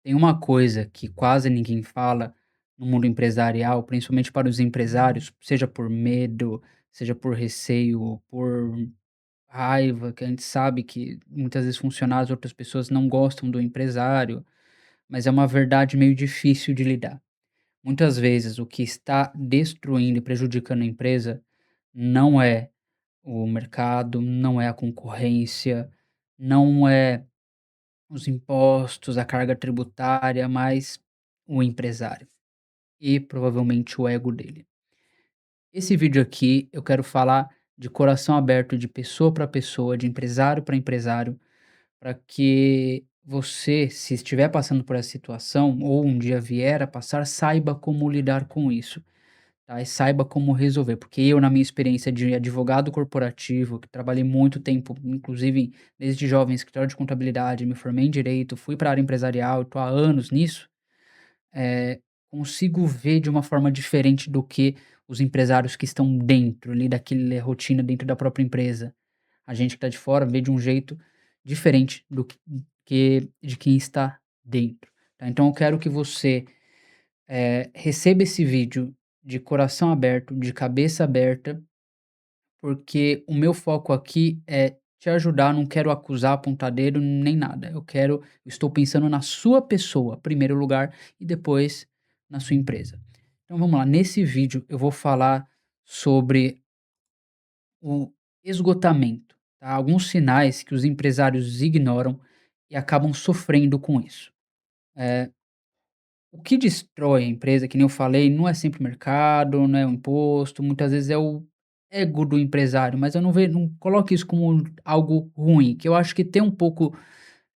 Tem uma coisa que quase ninguém fala no mundo empresarial, principalmente para os empresários, seja por medo, seja por receio, por raiva, que a gente sabe que muitas vezes funcionários, outras pessoas não gostam do empresário, mas é uma verdade meio difícil de lidar. Muitas vezes o que está destruindo e prejudicando a empresa não é o mercado, não é a concorrência, não é os impostos, a carga tributária, mas o empresário e provavelmente o ego dele. Esse vídeo aqui eu quero falar de coração aberto, de pessoa para pessoa, de empresário para empresário, para que você, se estiver passando por essa situação ou um dia vier a passar, saiba como lidar com isso. Tá, e saiba como resolver, porque eu, na minha experiência de advogado corporativo, que trabalhei muito tempo, inclusive desde jovem em escritório de contabilidade, me formei em direito, fui para a área empresarial, estou há anos nisso, eh, consigo ver de uma forma diferente do que os empresários que estão dentro ali daquele rotina dentro da própria empresa. A gente que está de fora vê de um jeito diferente do que de quem está dentro, tá. Então eu quero que você receba esse vídeo de coração aberto, de cabeça aberta, porque o meu foco aqui é te ajudar, não quero acusar, apontar dedo, nem nada. Eu estou pensando na sua pessoa, primeiro lugar, e depois na sua empresa. Então vamos lá, nesse vídeo eu vou falar sobre o esgotamento, tá? Alguns sinais que os empresários ignoram e acabam sofrendo com isso. Eh, O que destrói a empresa, que nem eu falei, não é sempre o mercado, não é o imposto, muitas vezes é o ego do empresário, mas eu não coloque isso como algo ruim, que eu acho que tem um pouco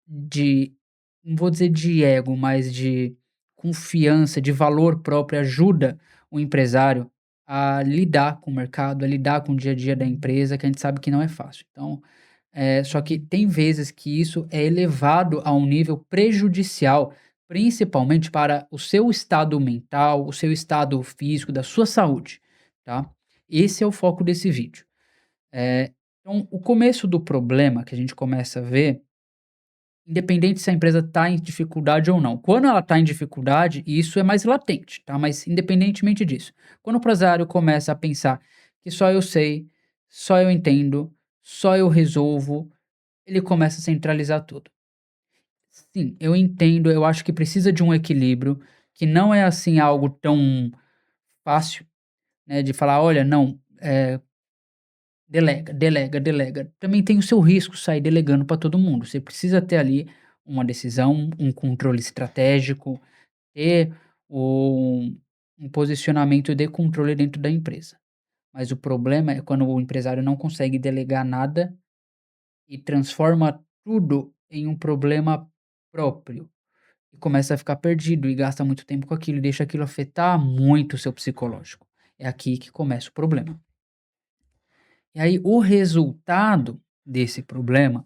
de, não vou dizer de ego, mas de confiança, de valor próprio, ajuda o empresário a lidar com o mercado, a lidar com o dia a dia da empresa, que a gente sabe que não é fácil. Então, só que tem vezes que isso é elevado a um nível prejudicial, principalmente para o seu estado mental, o seu estado físico, da sua saúde, tá? Esse é o foco desse vídeo. Então, o começo do problema que a gente começa a ver, independente se a empresa está em dificuldade ou não. Quando ela está em dificuldade, isso é mais latente, tá? Mas independentemente disso, quando o empresário começa a pensar que só eu sei, só eu entendo, só eu resolvo, ele começa a centralizar tudo. Sim, eu entendo, eu acho que precisa de um equilíbrio, que não é assim algo tão fácil, né, de falar: "Olha, não, delega, delega, delega". Também tem o seu risco sair delegando para todo mundo. Você precisa ter ali uma decisão, um controle estratégico, ter um posicionamento de controle dentro da empresa. Mas o problema é quando o empresário não consegue delegar nada e transforma tudo em um problema próprio. E começa a ficar perdido e gasta muito tempo com aquilo e deixa aquilo afetar muito o seu psicológico. É aqui que começa o problema. E aí o resultado desse problema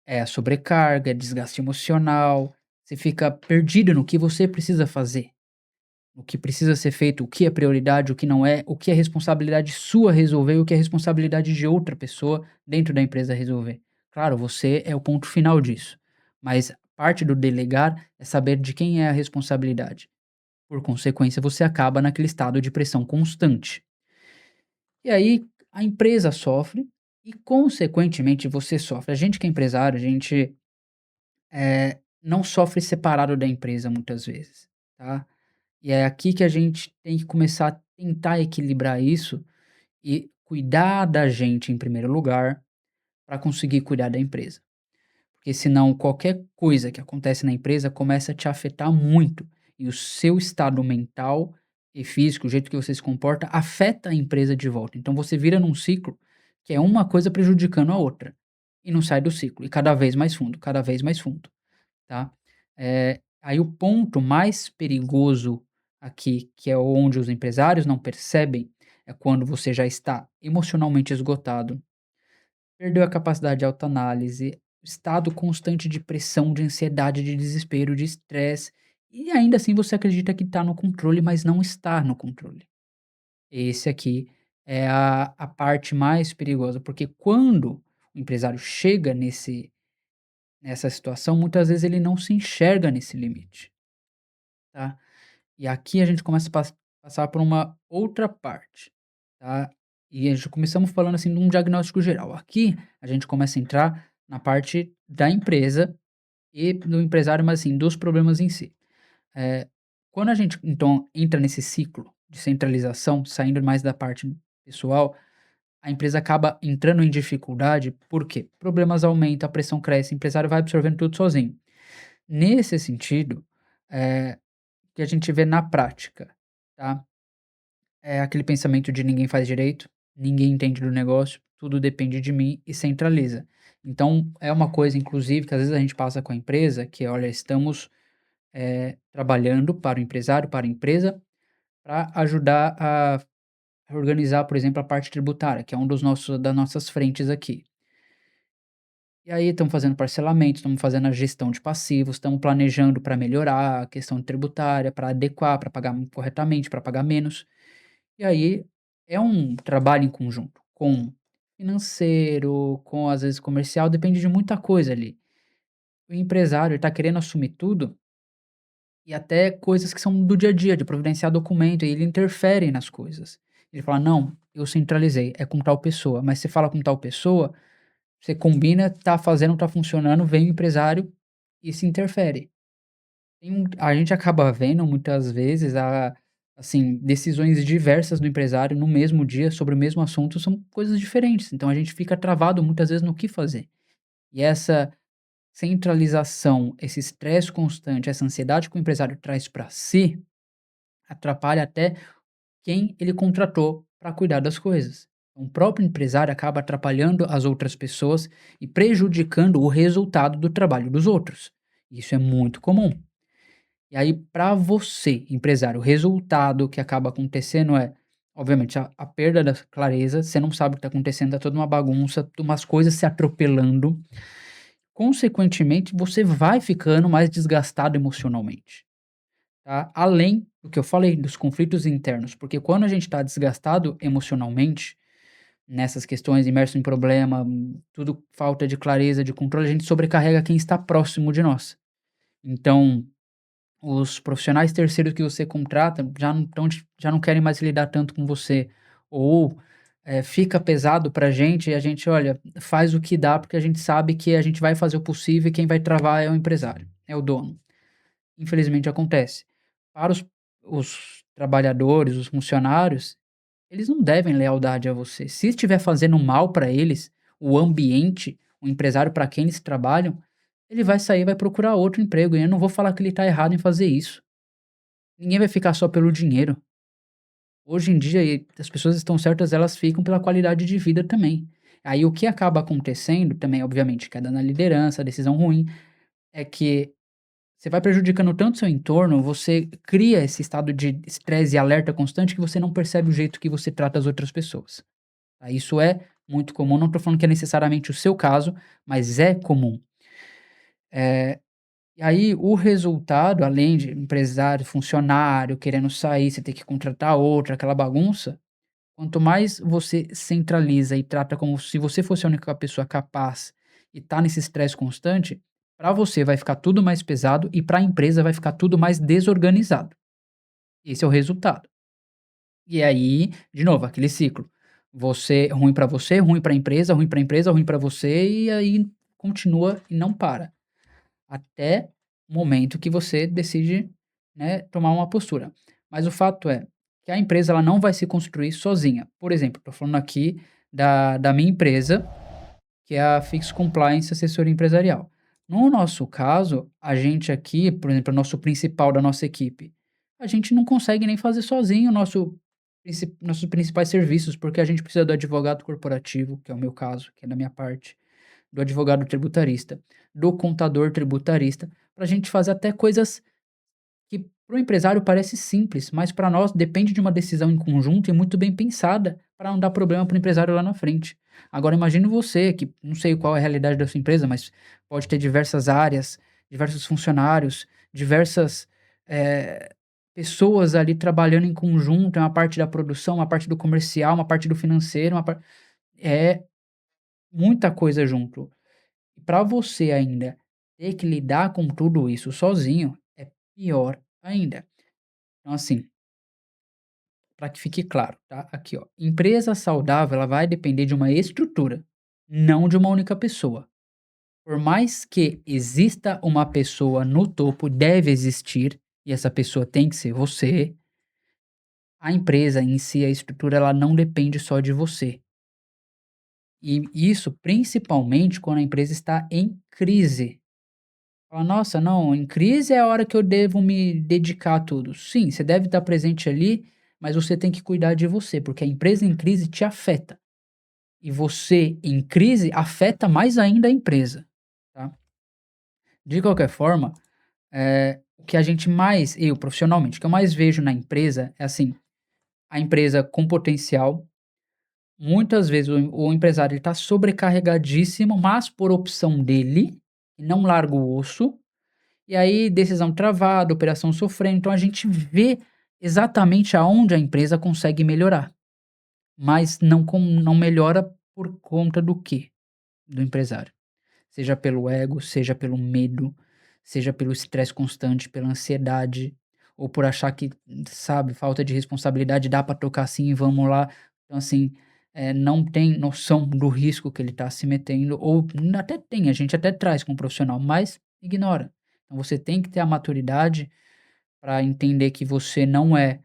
é a sobrecarga, é desgaste emocional, você fica perdido no que você precisa fazer, o que precisa ser feito, o que é prioridade, o que não é, o que é responsabilidade sua resolver e o que é responsabilidade de outra pessoa dentro da empresa resolver. Claro, você é o ponto final disso, mas parte do delegar é saber de quem é a responsabilidade. Por consequência, você acaba naquele estado de pressão constante. E aí a empresa sofre e, consequentemente, você sofre. A gente que é empresário, a gente não sofre separado da empresa muitas vezes, tá? E é aqui que a gente tem que começar a tentar equilibrar isso e cuidar da gente em primeiro lugar, para conseguir cuidar da empresa. Porque senão qualquer coisa que acontece na empresa começa a te afetar muito, e o seu estado mental e físico, o jeito que você se comporta, afeta a empresa de volta. Então você vira num ciclo que é uma coisa prejudicando a outra, e não sai do ciclo, e cada vez mais fundo, tá. Aí o ponto mais perigoso aqui, que é onde os empresários não percebem, é quando você já está emocionalmente esgotado, perdeu a capacidade de autoanálise, estado constante de pressão, de ansiedade, de desespero, de estresse, e ainda assim você acredita que está no controle, mas não está no controle. Esse aqui é a parte mais perigosa, porque quando o empresário chega nessa situação, muitas vezes ele não se enxerga nesse limite, tá. E aqui a gente começa a passar por uma outra parte, tá. E a gente começamos falando, assim, de um diagnóstico geral. Aqui a gente começa a entrar na parte da empresa e do empresário, mas assim, dos problemas em si. Eh, Quando a gente então entra nesse ciclo de centralização, saindo mais da parte pessoal, a empresa acaba entrando em dificuldade, por quê? Problemas aumentam, a pressão cresce, o empresário vai absorvendo tudo sozinho. Nesse sentido, o que a gente vê na prática, tá? É aquele pensamento de ninguém faz direito, ninguém entende do negócio, tudo depende de mim e centraliza. Então, é uma coisa, inclusive, que às vezes a gente passa com a empresa, que olha, estamos trabalhando para o empresário, para a empresa, para ajudar a organizar, por exemplo, a parte tributária, que é um dos nossos das nossas frentes aqui. E aí estamos fazendo parcelamento, estamos fazendo a gestão de passivos, estamos planejando para melhorar a questão tributária, para adequar, para pagar corretamente, para pagar menos. E aí é um trabalho em conjunto com financeiro, com às vezes comercial, depende de muita coisa ali. O empresário está querendo assumir tudo e até coisas que são do dia a dia, de providenciar documento, e ele interfere nas coisas. Ele fala: "Não, eu centralizei, é com tal pessoa", mas você fala com tal pessoa, você combina, tá fazendo, tá funcionando, vem o empresário e se interfere. A gente acaba vendo muitas vezes assim, decisões diversas do empresário no mesmo dia sobre o mesmo assunto, são coisas diferentes, então a gente fica travado muitas vezes no que fazer. E essa centralização, esse estresse constante, essa ansiedade que o empresário traz para si, atrapalha até quem ele contratou para cuidar das coisas. Então, o próprio empresário acaba atrapalhando as outras pessoas e prejudicando o resultado do trabalho dos outros. Isso é muito comum. E aí, para você, empresário, o resultado que acaba acontecendo é, obviamente, a perda da clareza, você não sabe o que está acontecendo, tá toda uma bagunça, umas coisas se atropelando. Consequentemente, você vai ficando mais desgastado emocionalmente, tá? Além do que eu falei, dos conflitos internos, porque quando a gente está desgastado emocionalmente, nessas questões, imerso em problema, tudo falta de clareza, de controle, a gente sobrecarrega quem está próximo de nós. Então, os profissionais terceiros que você contrata já não querem mais lidar tanto com você, ou, fica pesado pra gente e a gente, olha, faz o que dá, porque a gente sabe que a gente vai fazer o possível e quem vai travar é o empresário, é o dono. Infelizmente acontece. Para os trabalhadores, os funcionários, eles não devem lealdade a você. Se estiver fazendo mal para eles, o ambiente, o empresário para quem eles trabalham, ele vai sair e vai procurar outro emprego, e eu não vou falar que ele está errado em fazer isso. Ninguém vai ficar só pelo dinheiro. Hoje em dia, as pessoas estão certas, elas ficam pela qualidade de vida também. Aí o que acaba acontecendo também, obviamente, queda na liderança, decisão ruim, é que você vai prejudicando tanto seu entorno, você cria esse estado de estresse e alerta constante que você não percebe o jeito que você trata as outras pessoas. Tá? Isso é muito comum, não estou falando que é necessariamente o seu caso, mas é comum. E aí o resultado, além de empresário, funcionário querendo sair, você ter que contratar outro, aquela bagunça, quanto mais você centraliza e trata como se você fosse a única pessoa capaz e tá nesse estresse constante, para você vai ficar tudo mais pesado e para a empresa vai ficar tudo mais desorganizado. Esse é o resultado. E aí, de novo, aquele ciclo. Você, ruim para a empresa, ruim para a empresa, ruim para você, e aí continua e não para. Até o momento que você decide, né, tomar uma postura. Mas o fato é que a empresa ela não vai se construir sozinha. Por exemplo, estou falando aqui da minha empresa, que é a Fix Compliance Assessoria Empresarial. No nosso caso, a gente aqui, por exemplo, o nosso principal da nossa equipe, a gente não consegue nem fazer sozinho nossos principais serviços, porque a gente precisa do advogado corporativo, que é o meu caso, que é da minha parte, do advogado tributarista, do contador tributarista, para a gente fazer até coisas que para o empresário parece simples, mas para nós depende de uma decisão em conjunto e muito bem pensada para não dar problema para o empresário lá na frente. Agora imagine você, que não sei qual é a realidade da sua empresa, mas pode ter diversas áreas, diversos funcionários, diversas eh, pessoas ali trabalhando em conjunto, é uma parte da produção, uma parte do comercial, uma parte do financeiro, é muita coisa junto. Para você ainda ter que lidar com tudo isso sozinho é pior ainda. Então, assim, para que fique claro, tá? Aqui, ó. Empresa saudável, ela vai depender de uma estrutura, não de uma única pessoa. Por mais que exista uma pessoa no topo, deve existir, e essa pessoa tem que ser você, a empresa em si, a estrutura, ela não depende só de você. E isso principalmente quando a empresa está em crise. Fala: "Nossa, não, em crise é a hora que eu devo me dedicar a tudo". Sim, você deve estar presente ali, mas você tem que cuidar de você, porque a empresa em crise te afeta. E você em crise afeta mais ainda a empresa, tá. De qualquer forma, o que a gente mais eu profissionalmente, o que eu mais vejo na empresa é assim, a empresa com potencial, muitas vezes o empresário está sobrecarregadíssimo, mas por opção dele, não larga o osso. E aí, decisão travada, operação sofrendo. Então a gente vê exatamente aonde a empresa consegue melhorar, mas não melhora por conta do quê? Do empresário. Seja pelo ego, seja pelo medo, seja pelo estresse constante, pela ansiedade, ou por achar que, sabe, falta de responsabilidade, dá pra tocar assim e vamos lá. Então, assim, não tem noção do risco que ele tá se metendo, ou até tem, a gente até traz como profissional, mas ignora. Então, você tem que ter a maturidade para entender que você não é,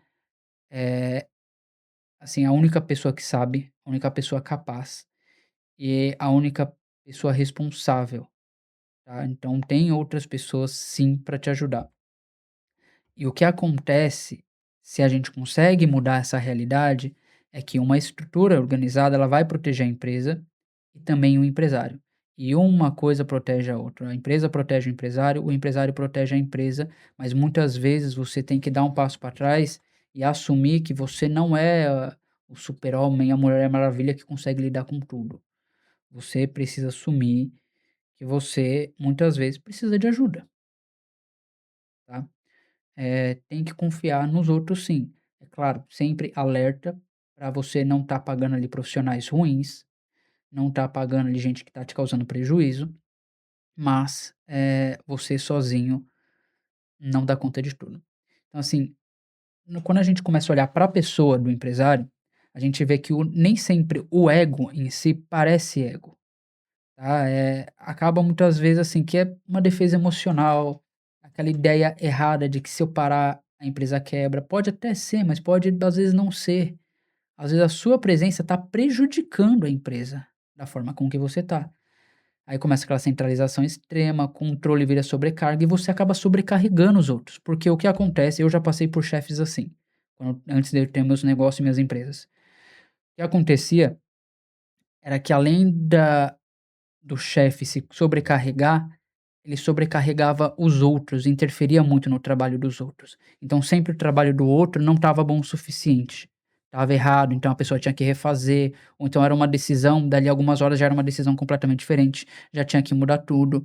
assim, a única pessoa que sabe, a única pessoa capaz e a única pessoa responsável. Tá, então tem outras pessoas sim para te ajudar. E o que acontece, se a gente consegue mudar essa realidade, é que uma estrutura organizada, ela vai proteger a empresa e também o empresário. E uma coisa protege a outra. A empresa protege o empresário protege a empresa, mas muitas vezes você tem que dar um passo para trás e assumir que você não é o super-homem, a Mulher Maravilha que consegue lidar com tudo. Você precisa assumir que você muitas vezes precisa de ajuda, tá? Tem que confiar nos outros sim. É claro, sempre alerta para você não estar pagando ali profissionais ruins, não estar pagando ali gente que está te causando prejuízo, mas, você sozinho não dá conta de tudo. Então assim, quando a gente começa a olhar para a pessoa do empresário, a gente vê que nem sempre o ego em si parece ego. Tá, acaba muitas vezes, assim, que é uma defesa emocional, aquela ideia errada de que se eu parar a empresa quebra. Pode até ser, mas pode às vezes não ser. Às vezes a sua presença está prejudicando a empresa, da forma com que você está. Aí começa aquela centralização extrema, controle vira sobrecarga e você acaba sobrecarregando os outros. Porque o que acontece, eu já passei por chefes assim, antes de eu ter meus negócios e minhas empresas. O que acontecia era que além do chefe se sobrecarregar, ele sobrecarregava os outros, interferia muito no trabalho dos outros. Então sempre o trabalho do outro não estava bom o suficiente, estava errado, então a pessoa tinha que refazer, ou então era uma decisão, dali algumas horas já era uma decisão completamente diferente, já tinha que mudar tudo.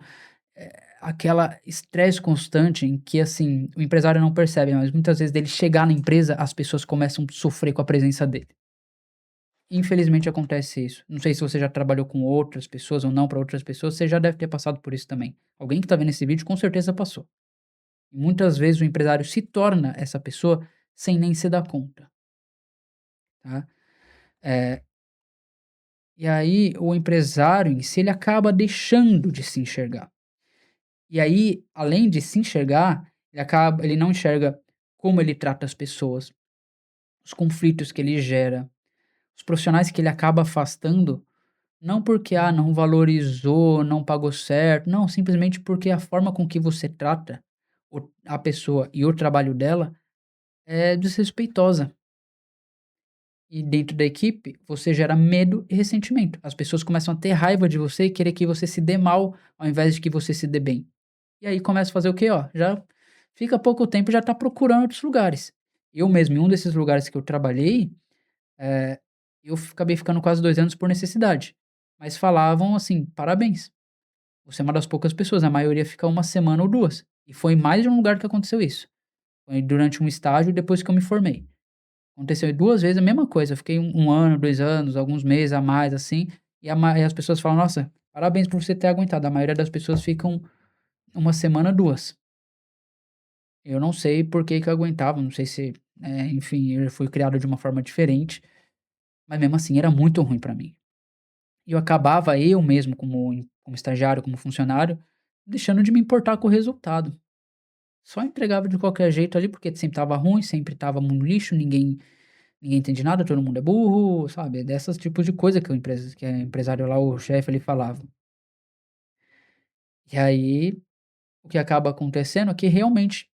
Aquela estresse constante em que, assim, o empresário não percebe, mas muitas vezes dele chegar na empresa, as pessoas começam a sofrer com a presença dele. Infelizmente acontece isso. Não sei se você já trabalhou com outras pessoas ou não para outras pessoas, você já deve ter passado por isso também. Alguém que está vendo esse vídeo com certeza passou. E muitas vezes o empresário se torna essa pessoa sem nem se dar conta, tá. Eh, e aí o empresário em si, ele acaba deixando de se enxergar. E aí, além de se enxergar, ele não enxerga como ele trata as pessoas, os conflitos que ele gera, os profissionais que ele acaba afastando. Não porque, não valorizou, não pagou certo, não, simplesmente porque a forma com que você trata a pessoa e o trabalho dela é desrespeitosa. E dentro da equipe, você gera medo e ressentimento. As pessoas começam a ter raiva de você e querer que você se dê mal, ao invés de que você se dê bem. E aí começa a fazer o quê, ó? Já fica pouco tempo e já tá procurando outros lugares. Eu mesmo, em um desses lugares que eu trabalhei, eh, eu acabei ficando quase 2 anos por necessidade. Mas falavam assim: "Parabéns". Você é uma das poucas pessoas, a maioria fica uma semana ou 2. E foi em mais de um lugar que aconteceu isso. Foi durante um estágio depois que eu me formei. Aconteceu 2 vezes a mesma coisa, eu fiquei 1 ano, 2 anos, alguns meses a mais, assim, e as pessoas falam: "Nossa, parabéns por você ter aguentado", a maioria das pessoas ficam uma semana, 2. Eu não sei por que que eu aguentava, não sei se, enfim, eu fui criado de uma forma diferente, mas mesmo assim era muito ruim pra mim. E eu acabava eu mesmo como estagiário, como funcionário, deixando de me importar com o resultado. Só entregava de qualquer jeito ali, porque sempre estava ruim, sempre estava no lixo, ninguém entende nada, todo mundo é burro, sabe, dessas tipos de coisa que o empresário lá, o chefe, ele falava. E aí, o que acaba acontecendo é que realmente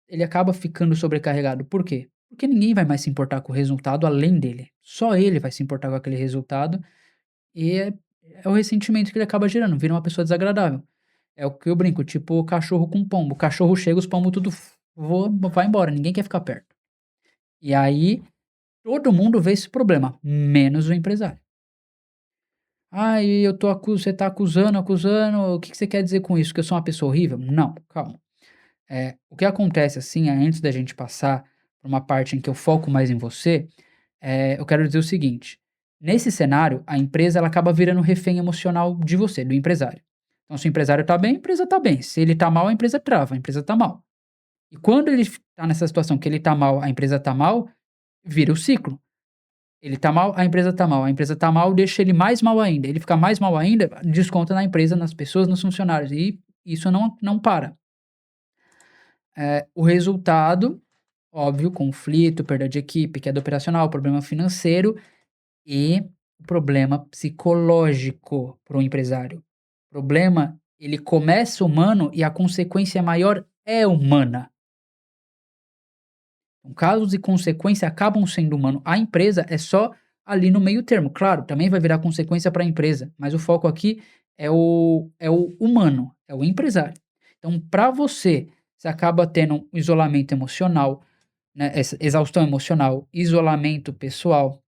ele acaba ficando sobrecarregado. Por quê? Porque ninguém vai mais se importar com o resultado além dele. Só ele vai se importar com aquele resultado e é o ressentimento que ele acaba gerando, vira uma pessoa desagradável. É o que eu brinco, tipo cachorro com pombo. O cachorro chega, os pombos tudo vai embora, ninguém quer ficar perto. E aí, todo mundo vê esse problema, menos o empresário. "Ah, e eu tô você tá acusando, o que que você quer dizer com isso? Que eu sou uma pessoa horrível?" Não, calma. O que acontece, assim, antes da gente passar pra uma parte em que eu foco mais em você, eu quero dizer o seguinte: nesse cenário, a empresa ela acaba virando refém emocional de você, do empresário. Então, se o empresário tá bem, a empresa tá bem. Se ele tá mal, a empresa trava, a empresa tá mal. E quando ele tá nessa situação que ele tá mal, a empresa tá mal, vira o ciclo. Ele tá mal, a empresa tá mal. A empresa tá mal, deixa ele mais mal ainda. Ele fica mais mal ainda, desconta na empresa, nas pessoas, nos funcionários. E isso não para. O resultado, óbvio, conflito, perda de equipe, queda operacional, problema financeiro e o problema psicológico para o empresário. O problema, ele começa humano e a consequência maior é humana. Então, causas e consequência acabam sendo humano. A empresa é só ali no meio termo. Claro, também vai virar consequência para a empresa, mas o foco aqui é o humano, é o empresário. Então, para você, você acaba tendo um isolamento emocional, né, essa exaustão emocional, isolamento pessoal,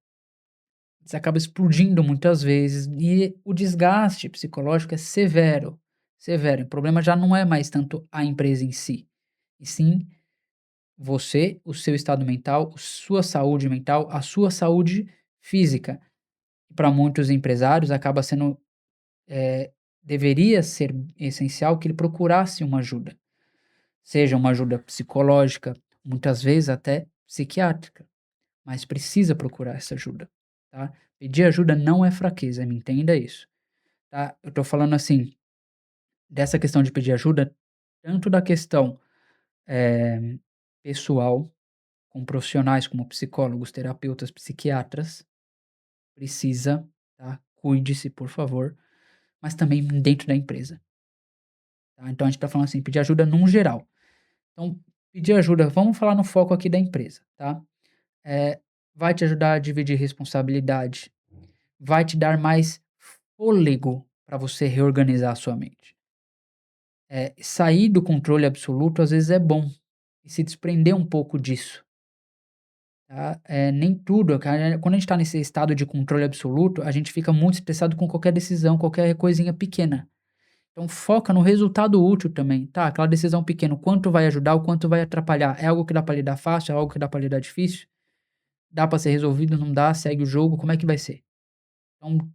você acaba explodindo muitas vezes e o desgaste psicológico é severo, severo. O problema já não é mais tanto a empresa em si, e sim você, o seu estado mental, sua saúde mental, a sua saúde física. Para muitos empresários acaba sendo, deveria ser essencial que ele procurasse uma ajuda, seja uma ajuda psicológica, muitas vezes até psiquiátrica, mas precisa procurar essa ajuda, tá? Pedir ajuda não é fraqueza, me entenda isso, tá? Eu tô falando assim, dessa questão de pedir ajuda, tanto da questão, eh, pessoal, com profissionais como psicólogos, terapeutas, psiquiatras, precisa, tá? Cuide-se, por favor, mas também dentro da empresa, tá? Então a gente tá falando assim, pedir ajuda num geral. Então, pedir ajuda, vamos falar no foco aqui da empresa, tá? Eh, vai te ajudar a dividir responsabilidade, vai te dar mais fôlego para você reorganizar a sua mente. Sair do controle absoluto às vezes é bom, e se desprender um pouco disso, tá. Nem tudo, cara, quando a gente tá nesse estado de controle absoluto, a gente fica muito estressado com qualquer decisão, qualquer coisinha pequena. Então foca no resultado útil também, tá, aquela decisão pequena, o quanto vai ajudar, o quanto vai atrapalhar. É algo que dá pra lidar fácil, é algo que dá pra lidar difícil? Dá pra ser resolvido, não dá, segue o jogo, como é que vai ser? Então,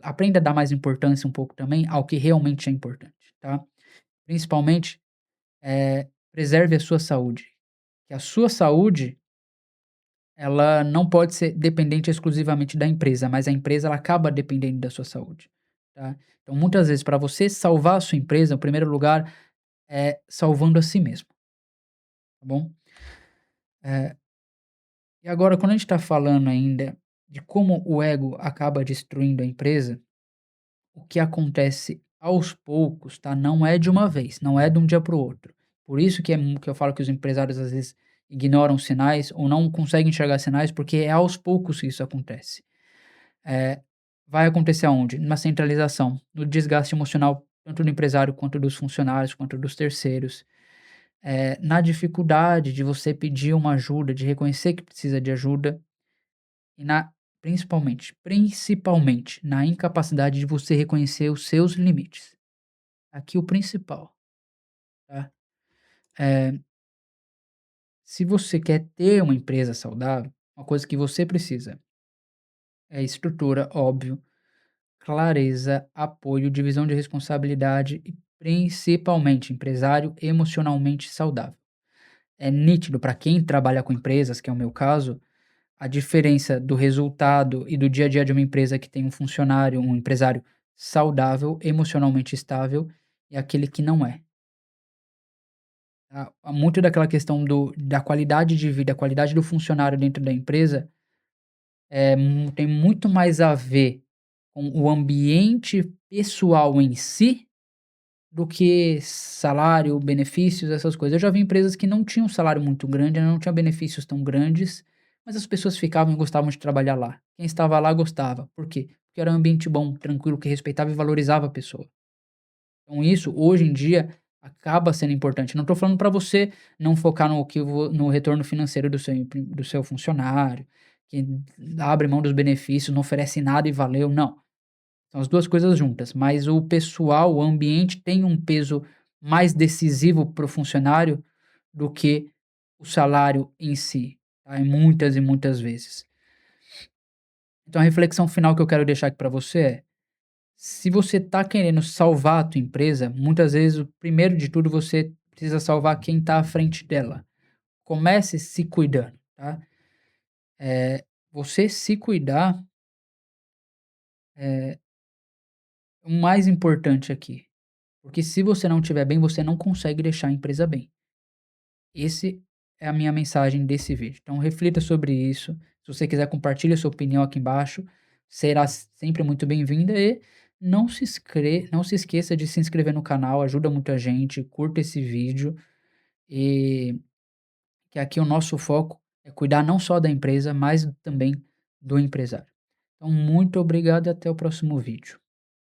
aprenda a dar mais importância um pouco também ao que realmente é importante, tá. Principalmente, preserve a sua saúde, que a sua saúde, ela não pode ser dependente exclusivamente da empresa, mas a empresa ela acaba dependendo da sua saúde, tá. Então muitas vezes para você salvar a sua empresa, o primeiro lugar é salvando a si mesmo, tá bom. Eh, e agora quando a gente tá falando ainda de como o ego acaba destruindo a empresa, o que acontece aos poucos, tá, não é de uma vez, não é de um dia para o outro. Por isso que eu falo que os empresários às vezes ignoram sinais ou não conseguem enxergar sinais, porque é aos poucos que isso acontece. Eh, vai acontecer aonde? Na centralização, no desgaste emocional, tanto do empresário quanto dos funcionários, quanto dos terceiros. Na dificuldade de você pedir uma ajuda, de reconhecer que precisa de ajuda e principalmente na incapacidade de você reconhecer os seus limites. Aqui o principal, tá? Eh, se você quer ter uma empresa saudável, uma coisa que você precisa é estrutura, óbvio, clareza, apoio, divisão de responsabilidade e principalmente empresário emocionalmente saudável. É nítido para quem trabalha com empresas, que é o meu caso, a diferença do resultado e do dia a dia de uma empresa que tem um funcionário, um empresário saudável, emocionalmente estável, e aquele que não é. Há muito daquela questão da qualidade de vida, a qualidade do funcionário dentro da empresa, tem muito mais a ver com o ambiente pessoal em si, do que salário, benefícios, essas coisas. Eu já vi empresas que não tinham salário muito grande, não tinham benefícios tão grandes, mas as pessoas ficavam e gostavam de trabalhar lá. Quem estava lá gostava. Por quê? Porque era um ambiente bom, tranquilo, que respeitava e valorizava a pessoa. Então isso, hoje em dia, acaba sendo importante. Não estou falando para você não focar no retorno financeiro do seu funcionário, que abre mão dos benefícios, não oferece nada e valeu, não. São as 2 coisas juntas, mas o pessoal, o ambiente tem um peso mais decisivo para o funcionário do que o salário em si, tá, muitas e muitas vezes. Então a reflexão final que eu quero deixar aqui para você é: se você está querendo salvar a tua empresa, muitas vezes o primeiro de tudo você precisa salvar quem está à frente dela. Comece se cuidando, tá. Você se cuidar é o mais importante aqui, porque se você não estiver bem, você não consegue deixar a empresa bem. Esse é a minha mensagem desse vídeo. Então reflita sobre isso. Se você quiser compartilhe a sua opinião aqui embaixo, será sempre muito bem-vinda e não se esqueça de se inscrever no canal, ajuda muita gente, curta esse vídeo e que aqui o nosso foco é cuidar não só da empresa, mas também do empresário. Então muito obrigado e até o próximo vídeo.